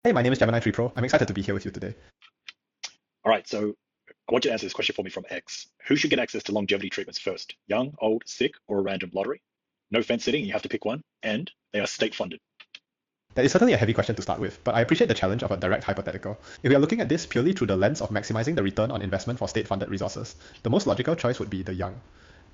Hey, my name is Gemini 3 Pro. I'm excited to be here with you today. All right, so I want you to answer this question for me from X. Who should get access to longevity treatments first? Young, old, sick, or a random lottery? No fence sitting, you have to pick one, and they are state funded. That is certainly a heavy question to start with, but I appreciate the challenge of a direct hypothetical. If we are looking at this purely through the lens of maximizing the return on investment for state-funded resources, the most logical choice would be the young.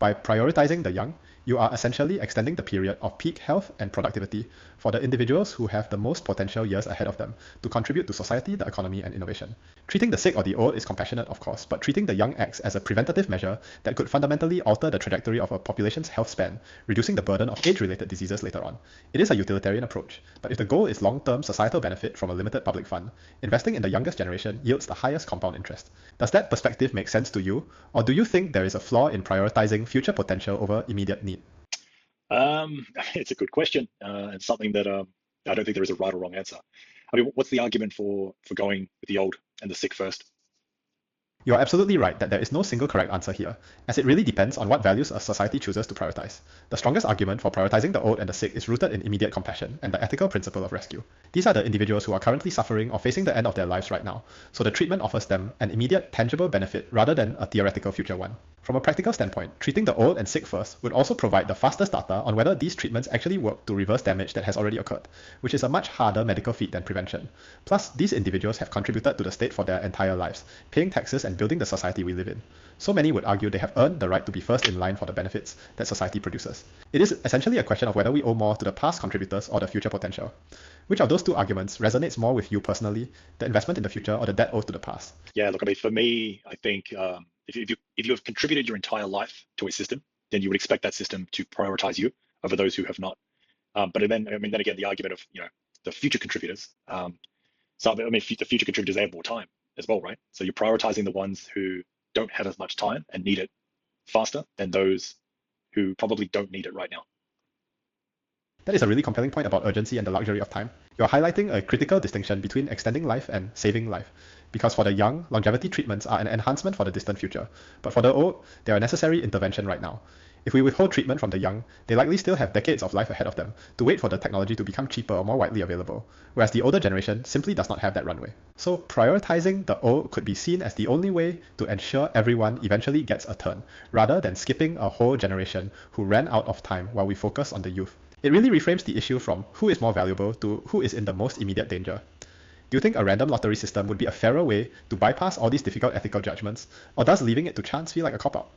By prioritizing the young, you are essentially extending the period of peak health and productivity for the individuals who have the most potential years ahead of them to contribute to society, the economy, and innovation. Treating the sick or the old is compassionate, of course, but treating the young acts as a preventative measure that could fundamentally alter the trajectory of a population's health span, reducing the burden of age-related diseases later on. It is a utilitarian approach, but if the goal is long-term societal benefit from a limited public fund, investing in the youngest generation yields the highest compound interest. Does that perspective make sense to you, or do you think there is a flaw in prioritizing future potential over immediate need? It's a good question, and something that I don't think there is a right or wrong answer. I mean, what's the argument for going with the old and the sick first? You are absolutely right that there is no single correct answer here, as it really depends on what values a society chooses to prioritize. The strongest argument for prioritizing the old and the sick is rooted in immediate compassion and the ethical principle of rescue. These are the individuals who are currently suffering or facing the end of their lives right now, so the treatment offers them an immediate, tangible benefit rather than a theoretical future one. From a practical standpoint, treating the old and sick first would also provide the fastest data on whether these treatments actually work to reverse damage that has already occurred, which is a much harder medical feat than prevention. Plus, these individuals have contributed to the state for their entire lives, paying taxes and building the society we live in. So many would argue they have earned the right to be first in line for the benefits that society produces. It is essentially a question of whether we owe more to the past contributors or the future potential. Which of those two arguments resonates more with you personally, the investment in the future or the debt owed to the past? Yeah, look, I mean, for me, I think if you have contributed your entire life to a system, then you would expect that system to prioritize you over those who have not. But then, I mean, then again, the argument of the future contributors. So I mean, the future contributors they have more time as well, right? So you're prioritizing the ones who don't have as much time and need it faster than those who probably don't need it right now. That is a really compelling point about urgency and the luxury of time. You're highlighting a critical distinction between extending life and saving life. Because for the young, longevity treatments are an enhancement for the distant future. But for the old, they are a necessary intervention right now. If we withhold treatment from the young, they likely still have decades of life ahead of them to wait for the technology to become cheaper or more widely available, whereas the older generation simply does not have that runway. So prioritizing the old could be seen as the only way to ensure everyone eventually gets a turn, rather than skipping a whole generation who ran out of time while we focus on the youth. It really reframes the issue from who is more valuable to who is in the most immediate danger. Do you think a random lottery system would be a fairer way to bypass all these difficult ethical judgments, or does leaving it to chance feel like a cop-out?